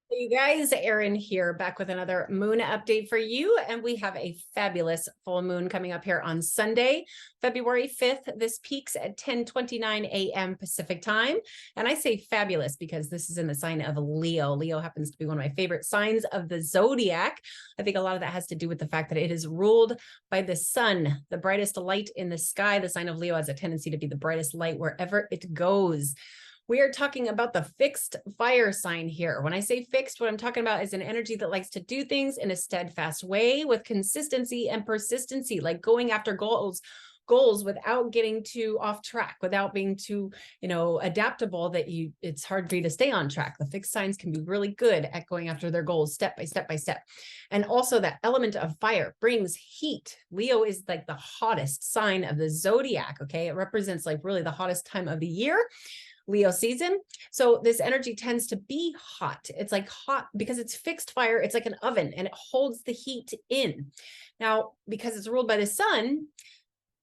Hey, you guys, Erin here, back with another moon update for you. And we have a fabulous full moon coming up here on Sunday, February 5th. This peaks at 10:29 a.m. Pacific time. And I say fabulous because this is in the sign of Leo. Leo happens to be one of my favorite signs of the zodiac. I think a lot of that has to do with the fact that it is ruled by the sun, the brightest light in the sky. The sign of Leo has a tendency to be the brightest light wherever it goes. We are talking about the fixed fire sign here. When I say fixed, what I'm talking about is an energy that likes to do things in a steadfast way with consistency and persistency, like going after goals without getting too off track, without being too, adaptable that it's hard for you to stay on track. The fixed signs can be really good at going after their goals step by step by step. And also that element of fire brings heat. Leo is like the hottest sign of the zodiac. Okay. It represents like really the hottest time of the year. Leo season. So this energy tends to be hot. It's like hot because it's fixed fire. It's like an oven and it holds the heat in. Now, because it's ruled by the sun,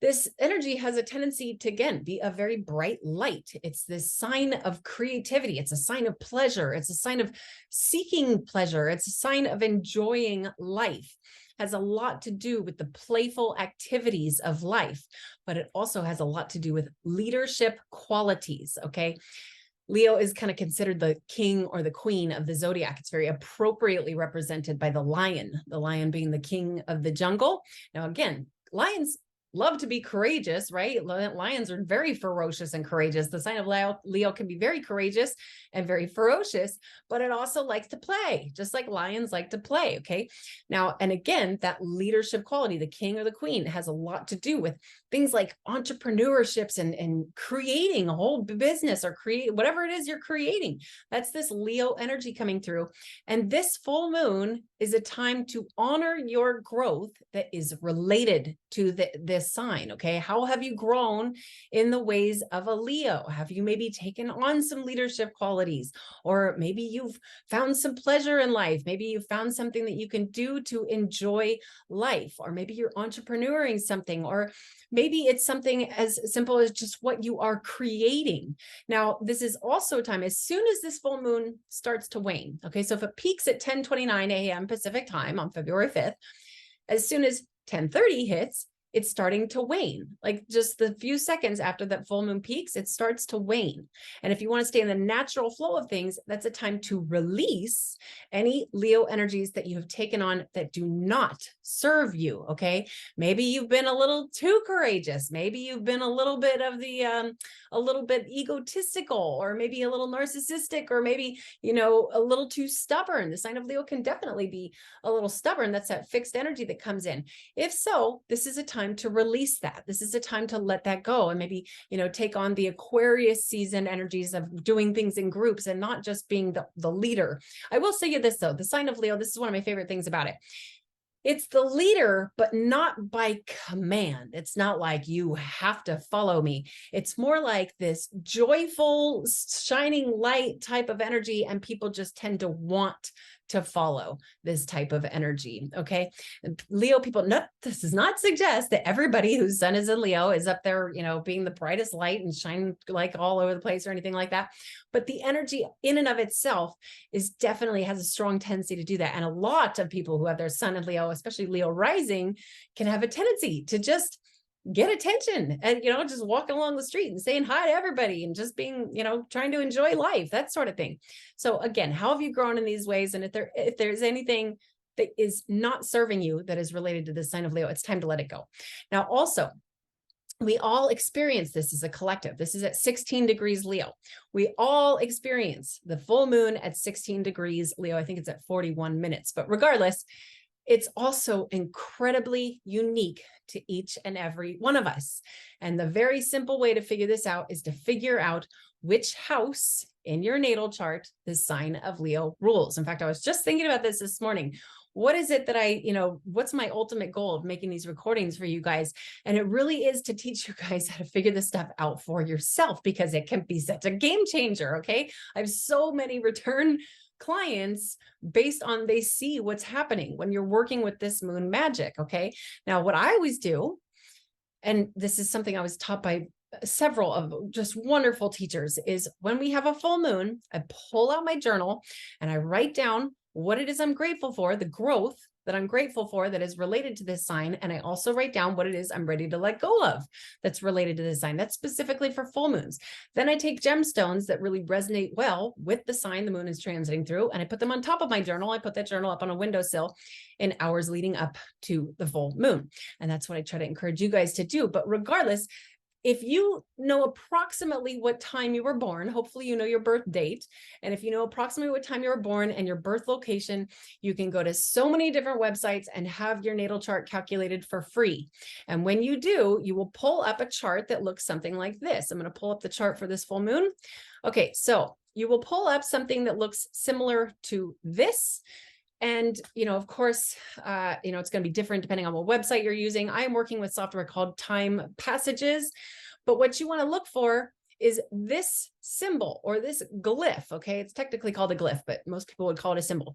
this energy has a tendency to, again, be a very bright light. It's this sign of creativity. It's a sign of pleasure. It's a sign of seeking pleasure. It's a sign of enjoying life. Has a lot to do with the playful activities of life, but it also has a lot to do with leadership qualities. Okay. Leo is kind of considered the king or the queen of the zodiac. It's very appropriately represented by the lion being the king of the jungle. Now, again, lions love to be courageous, right? Lions are very ferocious and courageous. The sign of Leo can be very courageous and very ferocious, but it also likes to play, just like lions like to play. Okay. Now, and again, that leadership quality, the king or the queen, has a lot to do with things like entrepreneurships and creating a whole business or create whatever it is you're creating. That's this Leo energy coming through. And this full moon is a time to honor your growth that is related to this sign. Okay. How have you grown in the ways of a Leo? Have you maybe taken on some leadership qualities, or maybe you've found some pleasure in life? Maybe you found something that you can do to enjoy life, or maybe you're entrepreneuring something, or maybe it's something as simple as just what you are creating. Now, this is also time as soon as this full moon starts to wane. Okay. So if it peaks at 10:29 a.m. Pacific time on February 5th, as soon as 10:30 hits, it's starting to wane. Like just the few seconds after that full moon peaks, it starts to wane. And if you want to stay in the natural flow of things, that's a time to release any Leo energies that you have taken on that do not serve you. Okay. Maybe you've been a little too courageous. Maybe you've been a little bit of a little bit egotistical, or maybe a little narcissistic, or maybe, a little too stubborn. The sign of Leo can definitely be a little stubborn. That's that fixed energy that comes in. If so, this is a time to release that. This is a time to let that go and maybe, take on the Aquarius season energies of doing things in groups and not just being the leader. I will say you this though, the sign of Leo, this is one of my favorite things about it. It's the leader, but not by command. It's not like you have to follow me. It's more like this joyful, shining light type of energy, and people just tend to want to follow this type of energy. Okay. Leo people, no, this does not suggest that everybody whose sun is in Leo is up there, being the brightest light and shining like all over the place or anything like that. But the energy in and of itself is definitely has a strong tendency to do that. And a lot of people who have their sun in Leo, especially Leo rising, can have a tendency to just get attention and, just walking along the street and saying hi to everybody and just being, trying to enjoy life, that sort of thing. So again, how have you grown in these ways? And if there's anything that is not serving you that is related to the sign of Leo, it's time to let it go. Now, also, we all experience this as a collective. This is at 16 degrees Leo. We all experience the full moon at 16 degrees Leo. I think it's at 41 minutes, but regardless, it's also incredibly unique to each and every one of us. And the very simple way to figure this out is to figure out which house in your natal chart the sign of Leo rules. In fact, I was just thinking about this morning. What is it that what's my ultimate goal of making these recordings for you guys? And it really is to teach you guys how to figure this stuff out for yourself, because it can be such a game changer. Okay. I have so many return clients based on they see what's happening when you're working with this moon magic. Okay. Now, what I always do, and this is something I was taught by several of just wonderful teachers is when we have a full moon, I pull out my journal and I write down what it is I'm grateful for, the growth that I'm grateful for that is related to this sign. And I also write down what it is I'm ready to let go of that's related to this sign. That's specifically for full moons. Then I take gemstones that really resonate well with the sign the moon is transiting through, and I put them on top of my journal. I put that journal up on a windowsill in hours leading up to the full moon. And that's what I try to encourage you guys to do. But regardless, if you know approximately what time you were born, hopefully you know your birth date. And if you know approximately what time you were born and your birth location, you can go to so many different websites and have your natal chart calculated for free. And when you do, you will pull up a chart that looks something like this. I'm going to pull up the chart for this full moon. Okay, so you will pull up something that looks similar to this. And, of course, it's going to be different depending on what website you're using. I am working with software called Time Passages, but what you want to look for is this symbol or this glyph. Okay. It's technically called a glyph, but most people would call it a symbol.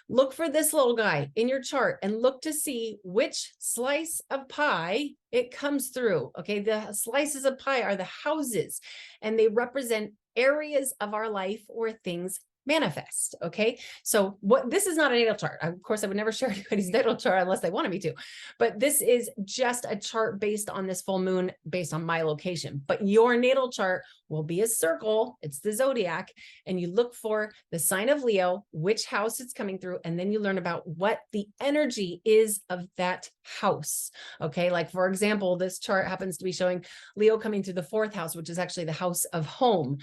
Look for this little guy in your chart and look to see which slice of pie it comes through. Okay. The slices of pie are the houses, and they represent areas of our life where things manifest. Okay. So this is not a natal chart. Of course, I would never share anybody's natal chart unless they wanted me to, but this is just a chart based on this full moon, based on my location. But your natal chart will be a circle. It's the zodiac. And you look for the sign of Leo, which house it's coming through. And then you learn about what the energy is of that house. Okay. Like, for example, this chart happens to be showing Leo coming through the 4th house, which is actually the house of home.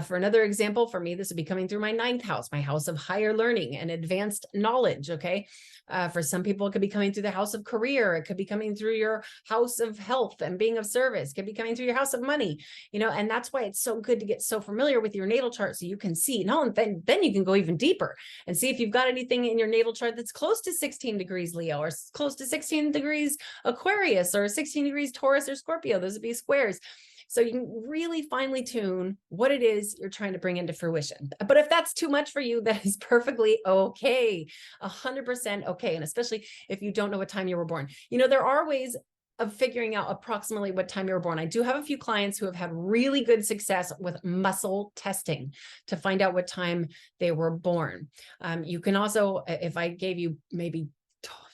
For another example, for me, this would be coming through my 9th house, my house of higher learning and advanced knowledge. Okay. For some people, it could be coming through the house of career. It could be coming through your house of health and being of service. It could be coming through your house of money, and that's why it's so good to get so familiar with your natal chart so you can see. No, then you can go even deeper and see if you've got anything in your natal chart that's close to 16 degrees Leo or close to 16 degrees Aquarius or 16 degrees Taurus or Scorpio. Those would be squares. So you can really finely tune what it is you're trying to bring into fruition. But if that's too much for you, that is perfectly okay. 100% okay. And especially if you don't know what time you were born. There are ways of figuring out approximately what time you were born. I do have a few clients who have had really good success with muscle testing to find out what time they were born. You can also, if I gave you maybe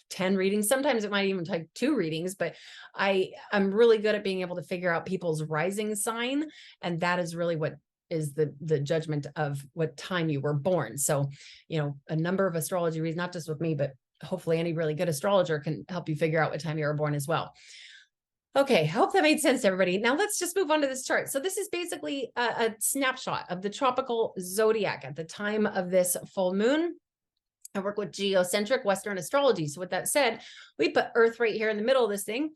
10 readings, sometimes it might even take 2 readings, but I'm really good at being able to figure out people's rising sign. And that is really what is the judgment of what time you were born. So, a number of astrology reads, not just with me, but hopefully any really good astrologer can help you figure out what time you were born as well. Okay, I hope that made sense to everybody. Now let's just move on to this chart. So this is basically a snapshot of the tropical zodiac at the time of this full moon. I work with geocentric Western astrology. So with that said, we put Earth right here in the middle of this thing.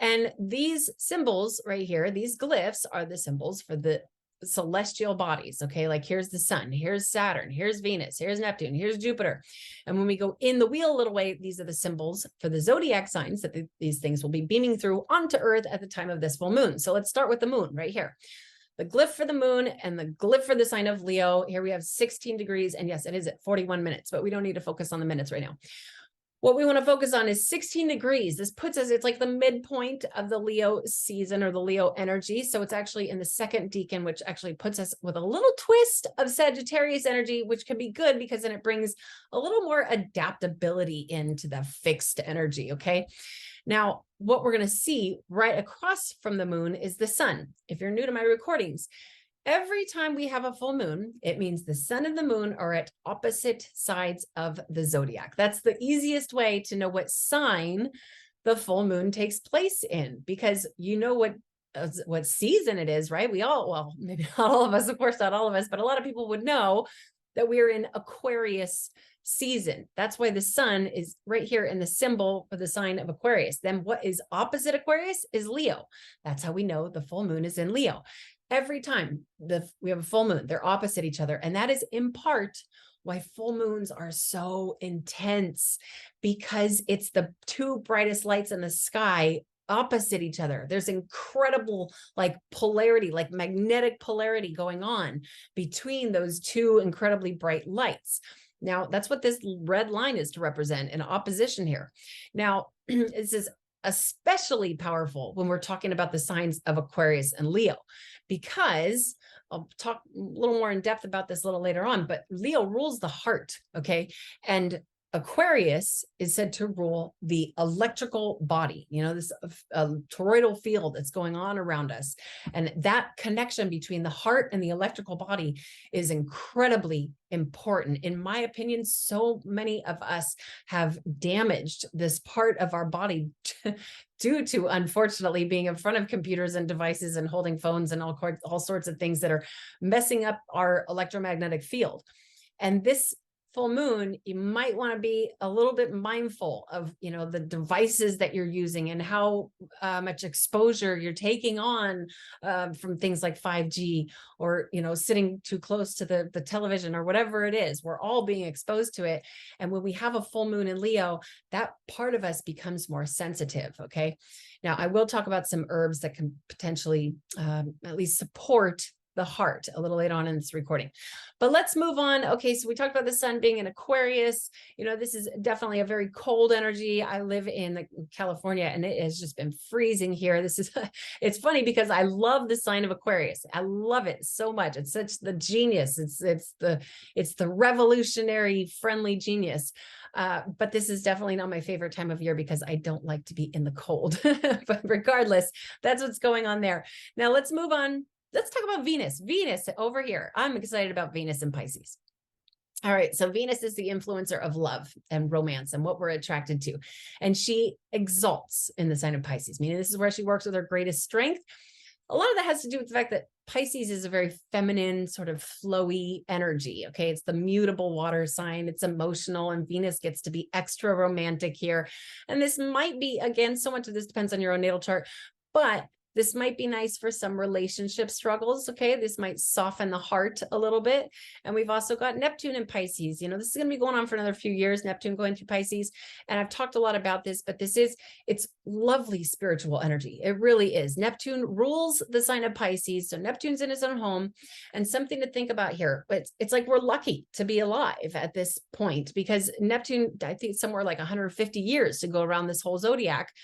And these symbols right here, these glyphs are the symbols for the celestial bodies. Okay, like here's the sun, here's Saturn, here's Venus, here's Neptune, here's Jupiter. And when we go in the wheel a little way, these are the symbols for the zodiac signs that these things will be beaming through onto Earth at the time of this full moon. So let's start with the moon right here. The glyph for the moon and the glyph for the sign of Leo. Here we have 16 degrees. And yes, it is at 41 minutes, but we don't need to focus on the minutes right now. What we want to focus on is 16 degrees. This puts us, it's like the midpoint of the Leo season or the Leo energy. So it's actually in the 2nd decan, which actually puts us with a little twist of Sagittarius energy, which can be good because then it brings a little more adaptability into the fixed energy. Okay. Now, what we're going to see right across from the moon is the sun. If you're new to my recordings, every time we have a full moon, it means the sun and the moon are at opposite sides of the zodiac. That's the easiest way to know what sign the full moon takes place in, because you know what season it is, right? We all, well, maybe not all of us, of course, not all of us, but a lot of people would know that we're in Aquarius season. That's why the sun is right here in the symbol for the sign of Aquarius. Then what is opposite Aquarius is Leo. That's how we know the full moon is in Leo. Every time we have a full moon, they're opposite each other. And that is in part why full moons are so intense, because it's the 2 brightest lights in the sky opposite each other. There's incredible polarity, like magnetic polarity going on between those 2 incredibly bright lights. Now, that's what this red line is to represent, an opposition here. Now, this is especially powerful when we're talking about the signs of Aquarius and Leo, because I'll talk a little more in depth about this a little later on, but Leo rules the heart, okay? And Aquarius is said to rule the electrical body, this toroidal field that's going on around us. And that connection between the heart and the electrical body is incredibly important. In my opinion, so many of us have damaged this part of our body due to, unfortunately, being in front of computers and devices and holding phones and all sorts of things that are messing up our electromagnetic field. And this full moon, you might want to be a little bit mindful of, the devices that you're using and how much exposure you're taking on from things like 5G or, sitting too close to the television or whatever it is. We're all being exposed to it. And when we have a full moon in Leo, that part of us becomes more sensitive. Okay. Now, I will talk about some herbs that can potentially at least support the heart a little later on in this recording. But let's move on. Okay, so we talked about the sun being in Aquarius. This is definitely a very cold energy. I live in California and it has just been freezing here. It's funny because I love the sign of Aquarius. I love it so much. It's such the genius. It's the revolutionary, friendly genius. But this is definitely not my favorite time of year because I don't like to be in the cold. But regardless, that's what's going on there. Now let's move on. Let's talk about Venus. Venus over here. I'm excited about Venus in Pisces. All right. So Venus is the influencer of love and romance and what we're attracted to. And she exalts in the sign of Pisces, meaning this is where she works with her greatest strength. A lot of that has to do with the fact that Pisces is a very feminine, sort of flowy energy. Okay. It's the mutable water sign. It's emotional, and Venus gets to be extra romantic here. And this might be, again, so much of this depends on your own natal chart, but this might be nice for some relationship struggles. Okay. This might soften the heart a little bit. And we've also got Neptune in Pisces. This is going to be going on for another few years, Neptune going through Pisces. And I've talked a lot about this, but it's lovely spiritual energy. It really is. Neptune rules the sign of Pisces. So Neptune's in his own home. And something to think about here, but it's like we're lucky to be alive at this point because Neptune, I think it's somewhere like 150 years to go around this whole zodiac.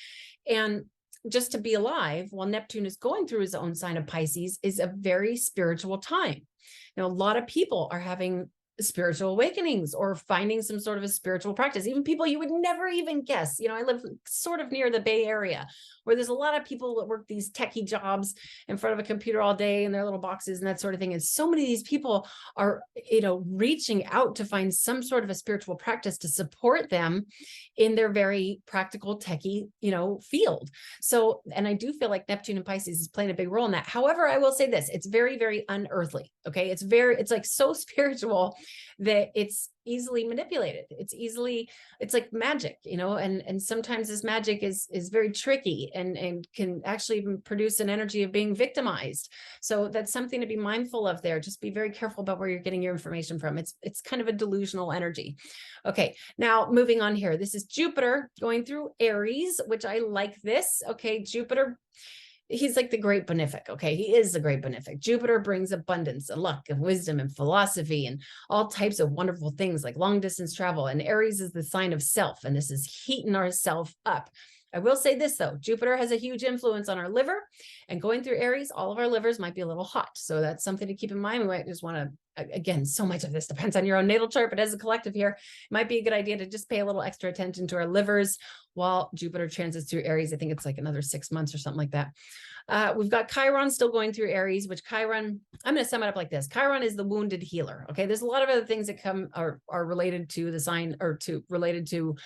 And just to be alive while Neptune is going through his own sign of Pisces is a very spiritual time. Now, a lot of people are having spiritual awakenings or finding some sort of a spiritual practice, even people you would never even guess. I live sort of near the Bay Area where there's a lot of people that work these techie jobs in front of a computer all day in their little boxes and that sort of thing. And so many of these people are, reaching out to find some sort of a spiritual practice to support them in their very practical techie, field. So, and I do feel like Neptune and Pisces is playing a big role in that. However, I will say this, it's very, very unearthly. Okay. It's like so spiritual that it's easily manipulated. It's like magic, and sometimes this magic is very tricky and can actually even produce an energy of being victimized. So that's something to be mindful of there. Just be very careful about where you're getting your information from. It's kind of a delusional energy. Okay. Now moving on here, this is Jupiter going through Aries, which I like this. Okay. Jupiter, he's like the great benefic. Okay. He is the great benefic. Jupiter brings abundance and luck and wisdom and philosophy and all types of wonderful things like long distance travel. And Aries is the sign of self. And this is heating ourselves up. I will say this though, Jupiter has a huge influence on our liver, and going through Aries, all of our livers might be a little hot. So that's something to keep in mind. We might just want to, again, so much of this depends on your own natal chart, but as a collective here, it might be a good idea to just pay a little extra attention to our livers while Jupiter transits through Aries. I think it's like another 6 months or something like that. We've got Chiron still going through Aries, which Chiron, I'm going to sum it up like this. Chiron is the wounded healer. Okay. There's a lot of other things that are related to the sign related to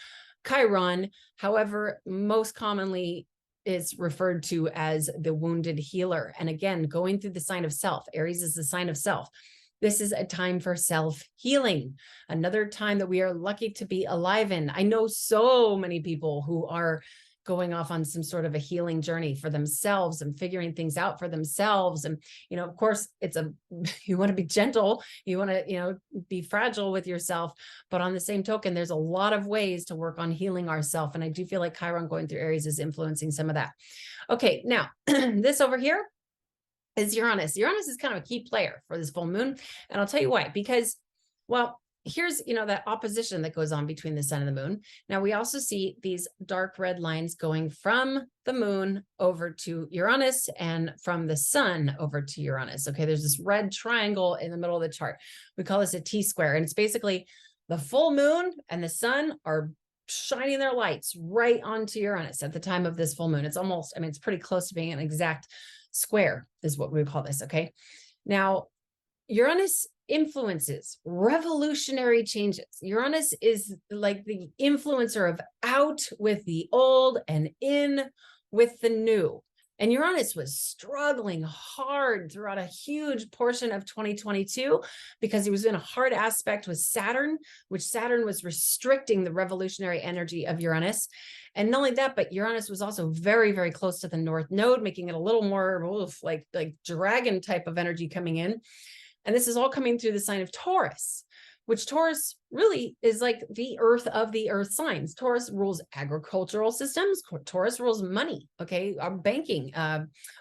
Chiron. However, most commonly is referred to as the wounded healer. And again, going through the sign of self, Aries is the sign of self. This is a time for self-healing, another time that we are lucky to be alive in. I know so many people who are going off on some sort of a healing journey for themselves and figuring things out for themselves. And, of course, you want to be gentle, you want to, be fragile with yourself. But on the same token, there's a lot of ways to work on healing ourselves. And I do feel like Chiron going through Aries is influencing some of that. Okay, now this over here is Uranus. Uranus is kind of a key player for this full moon. And I'll tell you why, because, well, here's, that opposition that goes on between the sun and the moon. Now we also see these dark red lines going from the moon over to Uranus and from the sun over to Uranus. Okay, there's this red triangle in the middle of the chart. We call this a T-square, and it's basically the full moon and the sun are shining their lights right onto Uranus at the time of this full moon. It's almost, it's pretty close to being an exact square is what we call this. Okay. Now, Uranus influences revolutionary changes. Uranus is like the influencer of out with the old and in with the new. And Uranus was struggling hard throughout a huge portion of 2022 because he was in a hard aspect with Saturn, which Saturn was restricting the revolutionary energy of Uranus. And not only that, but Uranus was also very, very close to the North Node, making it a little more like dragon type of energy coming in. And this is all coming through the sign of Taurus, which Taurus really is like the earth of the earth signs. Taurus rules agricultural systems. Taurus rules money, okay, our banking,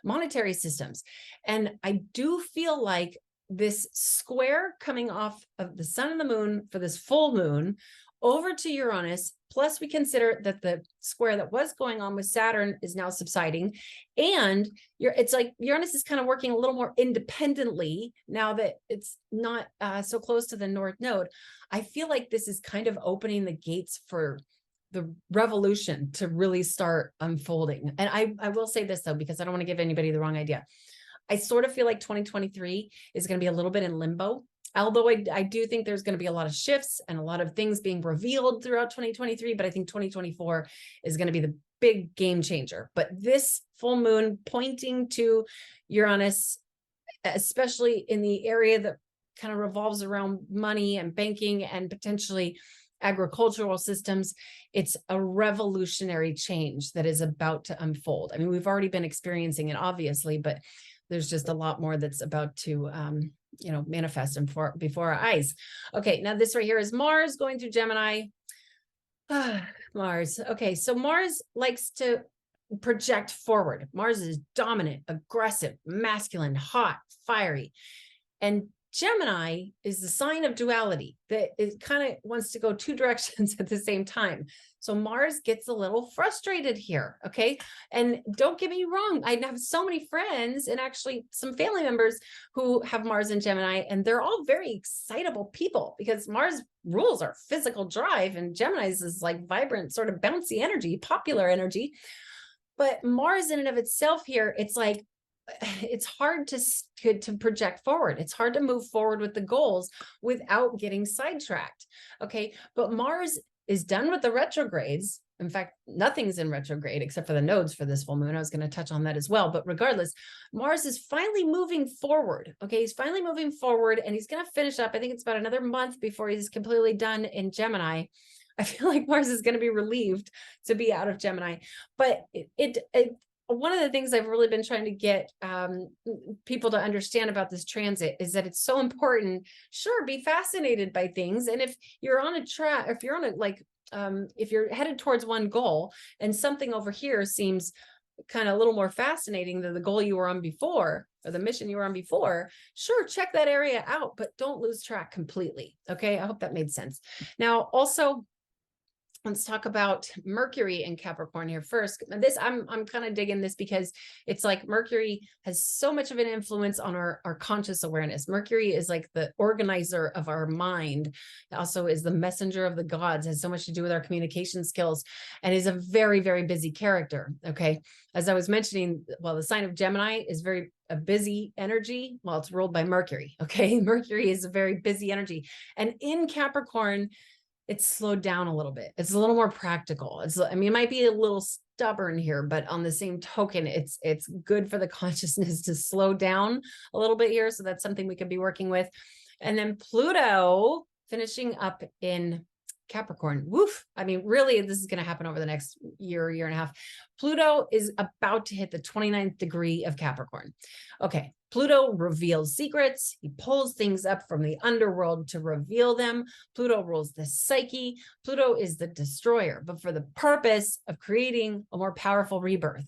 monetary systems. And I do feel like this square coming off of the sun and the moon for this full moon over to Uranus, plus we consider that the square that was going on with Saturn is now subsiding. And it's like Uranus is kind of working a little more independently now that it's not so close to the North Node. I feel like this is kind of opening the gates for the revolution to really start unfolding. And I will say this though, because I don't want to give anybody the wrong idea. I sort of feel like 2023 is going to be a little bit in limbo. Although I do think there's going to be a lot of shifts and a lot of things being revealed throughout 2023, but I think 2024 is going to be the big game changer. But this full moon pointing to Uranus, especially in the area that kind of revolves around money and banking and potentially agricultural systems, it's a revolutionary change that is about to unfold. I mean, we've already been experiencing it, obviously, but there's just a lot more that's about to manifest before our eyes. Okay, now this right here is Mars going through Gemini. Mars. Okay, so Mars likes to project forward. Mars is dominant, aggressive, masculine, hot, fiery. And Gemini is the sign of duality, that it kind of wants to go two directions at the same time. So Mars gets a little frustrated here, okay? And don't get me wrong, I have so many friends and actually some family members who have Mars and Gemini, and they're all very excitable people because Mars rules our physical drive and Gemini's is like vibrant, sort of bouncy energy, popular energy. But Mars in and of itself here, it's like, it's hard to project forward. It's hard to move forward with the goals without getting sidetracked. Okay. But Mars is done with the retrogrades. In fact, nothing's in retrograde except for the nodes for this full moon. I was going to touch on that as well. But regardless, Mars is finally moving forward. Okay. He's finally moving forward and he's going to finish up. I think it's about another month before he's completely done in Gemini. I feel like Mars is going to be relieved to be out of Gemini, but one of the things I've really been trying to get people to understand about this transit is that it's so important. Sure, be fascinated by things. And if you're on a track, if you're on if you're headed towards one goal and something over here seems kind of a little more fascinating than the goal you were on before or the mission you were on before, sure, check that area out, but don't lose track completely. Okay, I hope that made sense. Now, also, let's talk about Mercury in Capricorn here first. This I'm kind of digging this because it's like Mercury has so much of an influence on our conscious awareness. Mercury is like the organizer of our mind. It also is the messenger of the gods, has so much to do with our communication skills, and is a very, very busy character. Okay. As I was mentioning, well, the sign of Gemini is a busy energy. Well, it's ruled by Mercury. Okay. Mercury is a very busy energy. And in Capricorn, it's slowed down a little bit. It's a little more practical. It might be a little stubborn here, but on the same token, it's good for the consciousness to slow down a little bit here. So that's something we could be working with. And then Pluto finishing up in Capricorn. Woof. Really, this is going to happen over the next year and a half. Pluto is about to hit the 29th degree of Capricorn. Okay. Pluto reveals secrets. He pulls things up from the underworld to reveal them. Pluto rules the psyche. Pluto is the destroyer, but for the purpose of creating a more powerful rebirth.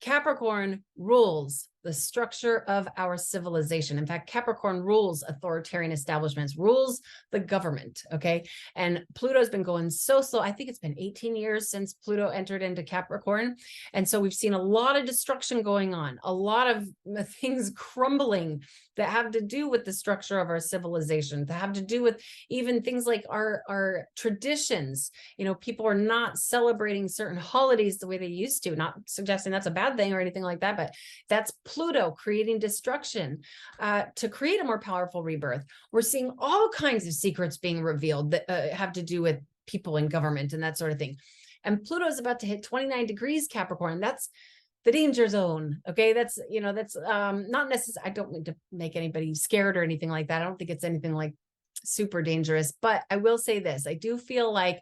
Capricorn rules the structure of our civilization. In fact, Capricorn rules authoritarian establishments, rules the government, okay? And Pluto's been going so slow. I think it's been 18 years since Pluto entered into Capricorn. And so we've seen a lot of destruction going on, a lot of things crumbling that have to do with the structure of our civilization, that have to do with even things like our traditions. You know, people are not celebrating certain holidays the way they used to, not suggesting that's a bad thing or anything like that, but that's Pluto creating destruction to create a more powerful rebirth. We're seeing all kinds of secrets being revealed that have to do with people in government and that sort of thing. And Pluto is about to hit 29 degrees Capricorn. That's the danger zone. Okay. That's, you know, that's not necessarily, I don't need to make anybody scared or anything like that. I don't think it's anything like super dangerous, but I will say this. I do feel like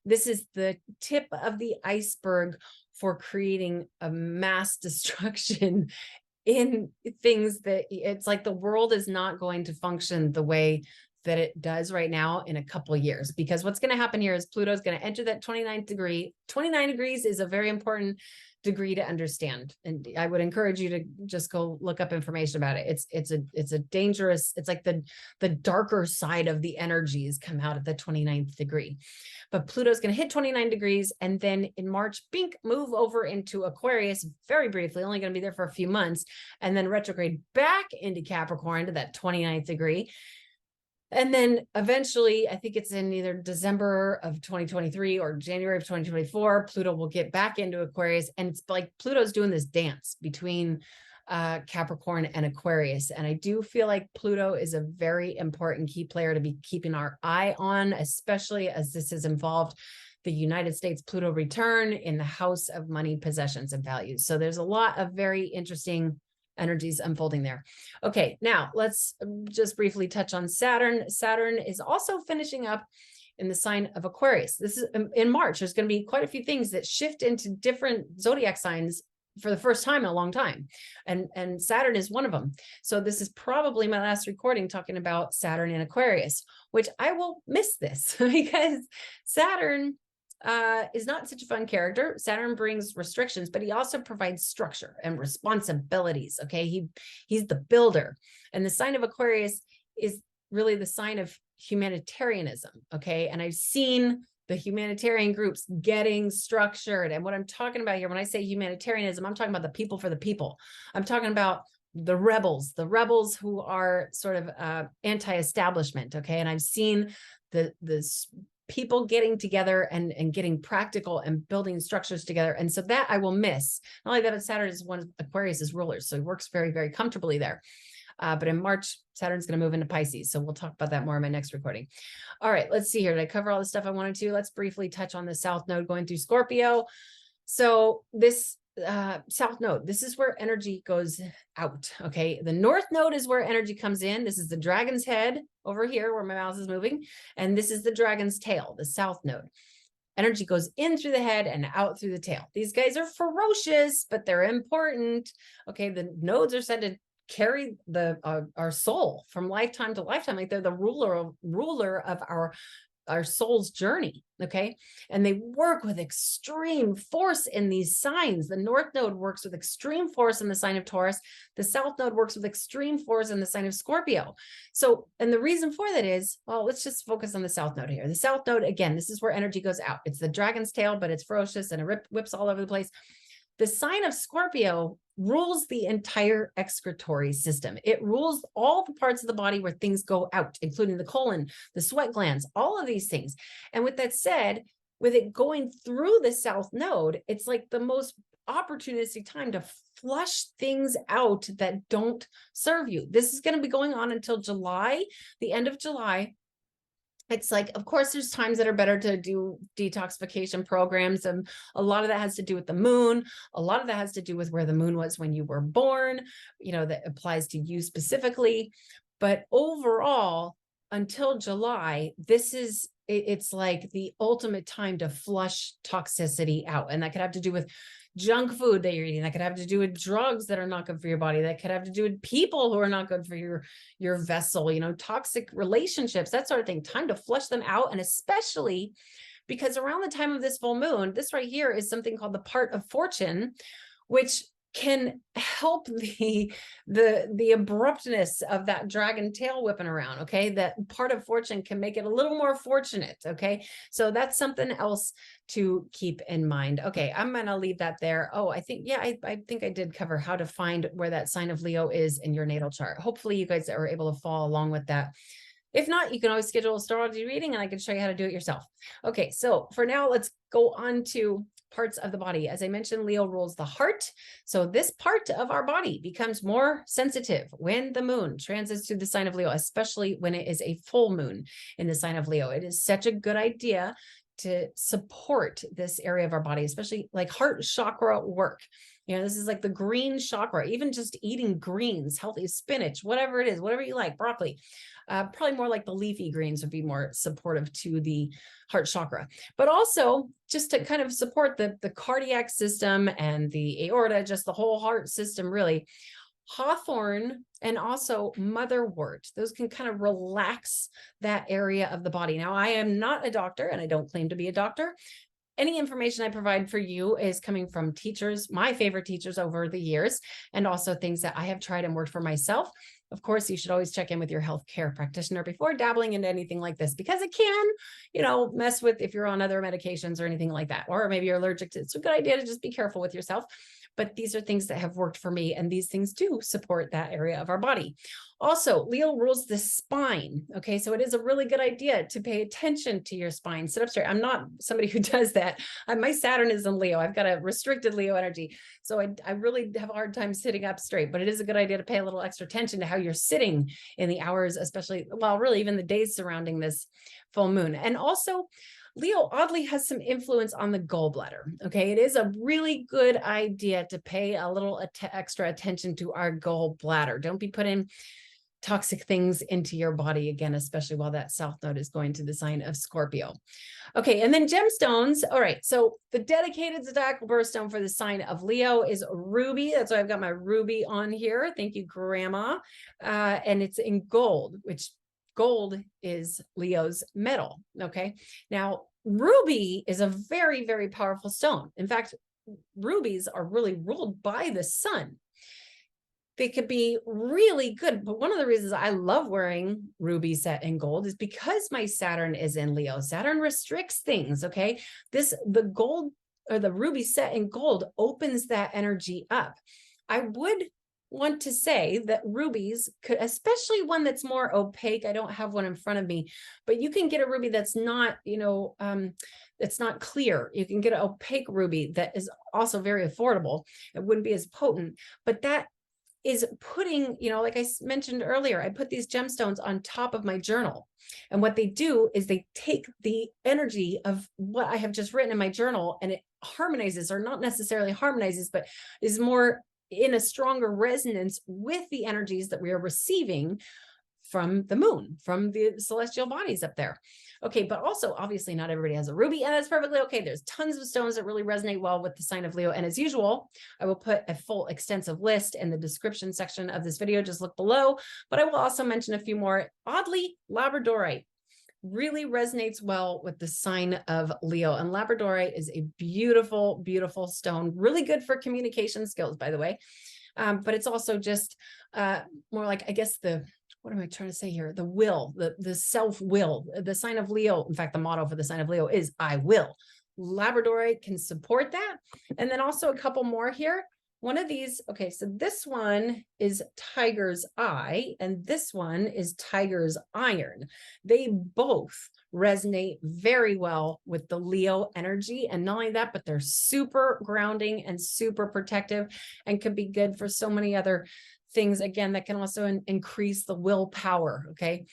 this is the tip of the iceberg for creating a mass destruction in things that it's like the world is not going to function the way that it does right now in a couple of years, because what's going to happen here is Pluto is going to enter that 29th degree. 29 degrees is a very important degree to understand, and I would encourage you to just go look up information about it. It's a dangerous, it's like the darker side of the energies come out at the 29th degree. But Pluto's going to hit 29 degrees, and then in March, bink, move over into Aquarius very briefly, only going to be there for a few months, and then retrograde back into Capricorn to that 29th degree. And then eventually, I think it's in either December of 2023 or January of 2024, Pluto will get back into Aquarius. And it's like Pluto's doing this dance between Capricorn and Aquarius. And I do feel like Pluto is a very important key player to be keeping our eye on, especially as this has involved the United States Pluto return in the house of money, possessions, and values. So there's a lot of very interesting energies unfolding there. Okay, now let's just briefly touch on Saturn. Saturn is also finishing up in the sign of Aquarius. This is in March. There's going to be quite a few things that shift into different zodiac signs for the first time in a long time. And Saturn is one of them. So this is probably my last recording talking about Saturn in Aquarius, which I will miss this because Saturn is not such a fun character. Saturn brings restrictions, but he also provides structure and responsibilities. Okay. He's the builder. And the sign of Aquarius is really the sign of humanitarianism. Okay. And I've seen the humanitarian groups getting structured. And what I'm talking about here, when I say humanitarianism, I'm talking about the people for the people. I'm talking about the rebels who are sort of anti-establishment. Okay. And I've seen the people getting together and getting practical and building structures together. And so that I will miss. Not only that, but Saturn is one of Aquarius's rulers. So he works very, very comfortably there. But in March, Saturn's going to move into Pisces. So we'll talk about that more in my next recording. All right, let's see here. Did I cover all the stuff I wanted to? Let's briefly touch on the South Node going through Scorpio. So this South Node, this is where energy goes out. Okay. The North Node is where energy comes in. This is the dragon's head over here where my mouse is moving. And this is the dragon's tail, the South Node. Energy goes in through the head and out through the tail. These guys are ferocious, but they're important. Okay. The nodes are said to carry our soul from lifetime to lifetime. Like they're the ruler of our soul's journey. Okay. And they work with extreme force in these signs. The North Node works with extreme force in the sign of Taurus. The South Node works with extreme force in the sign of Scorpio. So, and the reason for that is, well, let's just focus on the South Node here. The South Node, again, this is where energy goes out. It's the dragon's tail, but it's ferocious and it whips all over the place. The sign of Scorpio rules the entire excretory system. It rules all the parts of the body where things go out, including the colon, the sweat glands, all of these things. And with that said, with it going through the South Node, it's like the most opportunistic time to flush things out that don't serve you. This is going to be going on until July, the end of July. It's like, of course, there's times that are better to do detoxification programs. And a lot of that has to do with the moon. A lot of that has to do with where the moon was when you were born, you know, that applies to you specifically. But overall, until July, it's like the ultimate time to flush toxicity out. And that could have to do with junk food that you're eating. That could have to do with drugs that are not good for your body. That could have to do with people who are not good for your vessel, you know, toxic relationships, that sort of thing. Time to flush them out. And especially because around the time of this full moon, this right here is something called the part of fortune, which can help the abruptness of that dragon tail whipping around. Okay, that part of fortune can make it a little more fortunate. Okay, so that's something else to keep in mind. Okay, I'm gonna leave that there. Oh, I think, yeah, I think I did cover how to find where that sign of Leo is in your natal chart. Hopefully you guys are able to follow along with that. If not, you can always schedule astrology reading and I can show you how to do it yourself. Okay, so for now, let's go on to parts of the body. As I mentioned, Leo rules the heart. So this part of our body becomes more sensitive when the moon transits through the sign of Leo, especially when it is a full moon in the sign of Leo. It is such a good idea to support this area of our body, especially like heart chakra work. This is like the green chakra, even just eating greens, healthy spinach, whatever it is, whatever you like, broccoli. Probably more like the leafy greens would be more supportive to the heart chakra, but also just to kind of support the cardiac system and the aorta, just the whole heart system, really. Hawthorn and also motherwort, those can kind of relax that area of the body. Now, I am not a doctor and I don't claim to be a doctor. Any information I provide for you is coming from teachers, my favorite teachers over the years, and also things that I have tried and worked for myself. Of course, you should always check in with your healthcare practitioner before dabbling into anything like this, because it can, mess with if you're on other medications or anything like that, or maybe you're allergic to it. It's a good idea to just be careful with yourself. But these are things that have worked for me, and these things do support that area of our body. Also, Leo rules the spine. Okay, so it is a really good idea to pay attention to your spine. Sit up straight. I'm not somebody who does that. My Saturn is in Leo. I've got a restricted Leo energy. So I really have a hard time sitting up straight, but it is a good idea to pay a little extra attention to how you're sitting in the hours, especially, well, really even the days surrounding this full moon. And also, Leo oddly has some influence on the gallbladder. Okay, it is a really good idea to pay a little extra attention to our gallbladder. Don't be putting toxic things into your body again, especially while that south node is going to the sign of Scorpio. Okay, and then gemstones. All right, so the dedicated zodiacal birthstone for the sign of Leo is ruby. That's why I've got my ruby on here. Thank you, Grandma. And it's in gold, which gold is Leo's metal. Okay, now ruby is a very, very powerful stone. In fact, rubies are really ruled by the sun. They could be really good, but one of the reasons I love wearing ruby set in gold is because my Saturn is in Leo. Saturn restricts things. Okay, the gold or the ruby set in gold opens that energy up. I would want to say that rubies could, especially one that's more opaque. I don't have one in front of me, but you can get a ruby that's not, it's not clear. You can get an opaque ruby that is also very affordable. It wouldn't be as potent, but that is putting, like I mentioned earlier, I put these gemstones on top of my journal. And what they do is they take the energy of what I have just written in my journal and it harmonizes, or not necessarily harmonizes, but is more in a stronger resonance with the energies that we are receiving from the moon, from the celestial bodies up there. Okay, but also obviously not everybody has a ruby, and that's perfectly okay. There's tons of stones that really resonate well with the sign of Leo. And as usual, I will put a full extensive list in the description section of this video. Just look below, but I will also mention a few more. Oddly, labradorite really resonates well with the sign of Leo, and labradorite is a beautiful, beautiful stone, really good for communication skills, by the way. But it's also just more like, I guess, what am I trying to say here? The will, the self-will. The sign of Leo, in fact, the motto for the sign of Leo is I will. Labradorite can support that. And then also a couple more here. One of these, okay, so this one is tiger's eye, and this one is tiger's iron. They both resonate very well with the Leo energy. And not only that, but they're super grounding and super protective and could be good for so many other things, again, that can also increase the willpower. Okay.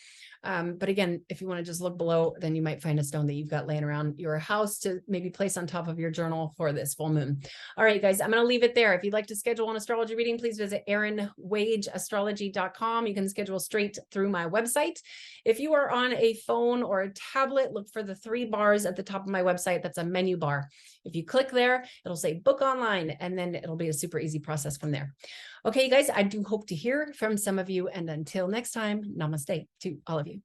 But again, if you want to just look below, then you might find a stone that you've got laying around your house to maybe place on top of your journal for this full moon. All right, guys, I'm going to leave it there. If you'd like to schedule an astrology reading, please visit erinwageastrology.com. You can schedule straight through my website. If you are on a phone or a tablet, look for the 3 bars at the top of my website. That's a menu bar. If you click there, it'll say book online, and then it'll be a super easy process from there. Okay, you guys, I do hope to hear from some of you. And until next time, namaste to all of you.